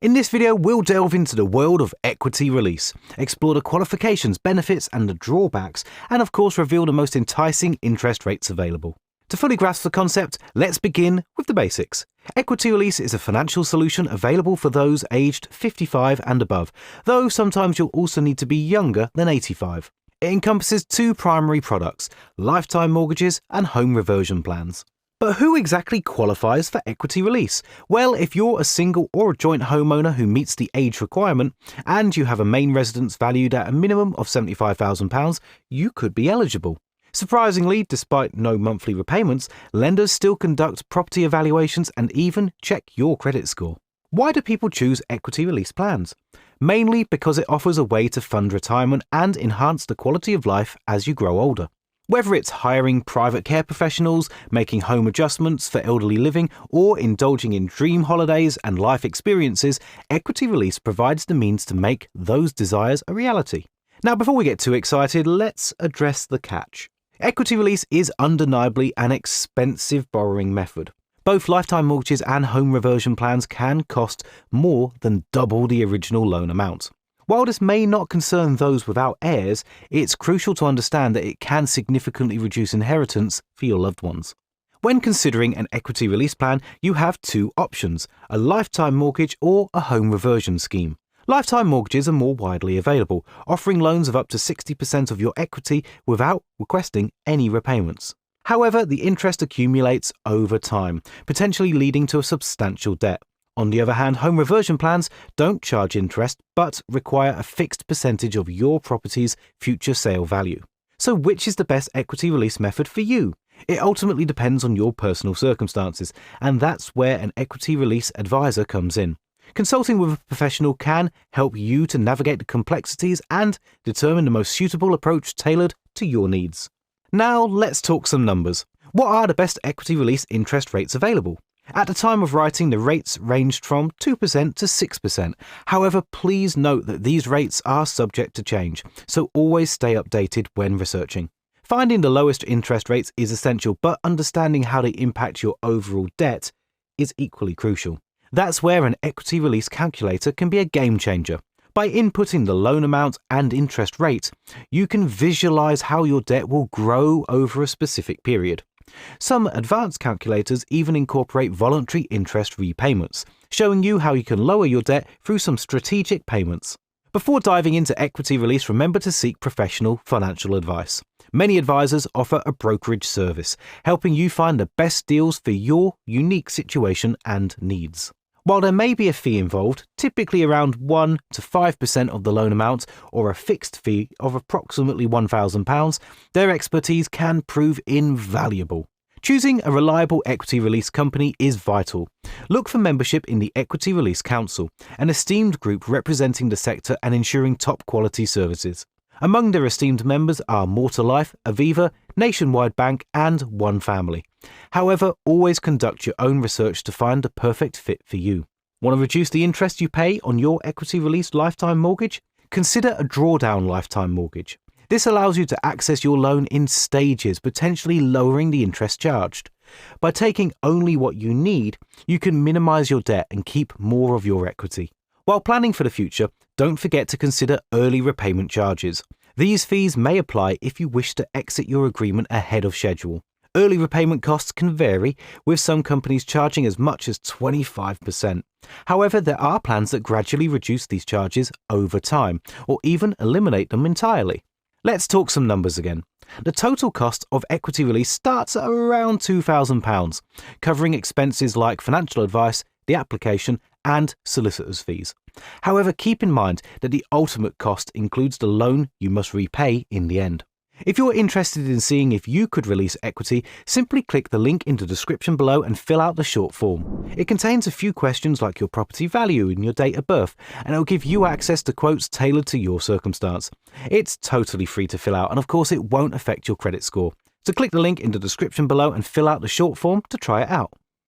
In this video, we'll delve into the world of equity release, explore the qualifications, benefits, and the drawbacks, and of course reveal the most enticing interest rates available. To fully grasp the concept, let's begin with the basics. Equity release is a financial solution available for those aged 55 and above, though sometimes you'll also need to be younger than 85. It encompasses two primary products, lifetime mortgages and home reversion plans. But who exactly qualifies for equity release? Well, if you're a single or a joint homeowner who meets the age requirement and you have a main residence valued at a minimum of £75,000, you could be eligible. Surprisingly, despite no monthly repayments, lenders still conduct property evaluations and even check your credit score. Why do people choose equity release plans? Mainly because it offers a way to fund retirement and enhance the quality of life as you grow older. Whether it's hiring private care professionals, making home adjustments for elderly living, or indulging in dream holidays and life experiences, equity release provides the means to make those desires a reality. Now, before we get too excited, let's address the catch. Equity release is undeniably an expensive borrowing method. Both lifetime mortgages and home reversion plans can cost more than double the original loan amount. While this may not concern those without heirs, it's crucial to understand that it can significantly reduce inheritance for your loved ones. When considering an equity release plan, you have two options, a lifetime mortgage or a home reversion scheme. Lifetime mortgages are more widely available, offering loans of up to 60% of your equity without requesting any repayments. However, the interest accumulates over time, potentially leading to a substantial debt. On the other hand, home reversion plans don't charge interest but require a fixed percentage of your property's future sale value. So which is the best equity release method for you? It ultimately depends on your personal circumstances, and that's where an equity release advisor comes in. Consulting with a professional can help you to navigate the complexities and determine the most suitable approach tailored to your needs. Now let's talk some numbers. What are the best equity release interest rates available? At the time of writing, the rates ranged from 2% to 6%. However, please note that these rates are subject to change, so always stay updated when researching. Finding the lowest interest rates is essential, but understanding how they impact your overall debt is equally crucial. That's where an equity release calculator can be a game changer. By inputting the loan amount and interest rate, you can visualize how your debt will grow over a specific period. Some advanced calculators even incorporate voluntary interest repayments, showing you how you can lower your debt through some strategic payments. Before diving into equity release, remember to seek professional financial advice. Many advisors offer a brokerage service, helping you find the best deals for your unique situation and needs. While there may be a fee involved, typically around 1 to 5% of the loan amount or a fixed fee of approximately £1,000, their expertise can prove invaluable. Choosing a reliable equity release company is vital. Look for membership in the Equity Release Council, an esteemed group representing the sector and ensuring top quality services. Among their esteemed members are Mortar Life, Aviva, Nationwide Bank, and One Family. However, always conduct your own research to find the perfect fit for you. Want to reduce the interest you pay on your equity release lifetime mortgage? Consider a drawdown lifetime mortgage. This allows you to access your loan in stages, potentially lowering the interest charged. By taking only what you need, you can minimize your debt and keep more of your equity. While planning for the future, don't forget to consider early repayment charges. These fees may apply if you wish to exit your agreement ahead of schedule. Early repayment costs can vary, with some companies charging as much as 25%. However, there are plans that gradually reduce these charges over time, or even eliminate them entirely. Let's talk some numbers again. The total cost of equity release starts at around £2,000, covering expenses like financial advice, the application, and solicitor's fees. However, keep in mind that the ultimate cost includes the loan you must repay in the end. If you're interested in seeing if you could release equity, simply click the link in the description below and fill out the short form. It contains a few questions like your property value and your date of birth, and it'll give you access to quotes tailored to your circumstance. It's totally free to fill out, and of course it won't affect your credit score. So click the link in the description below and fill out the short form to try it out.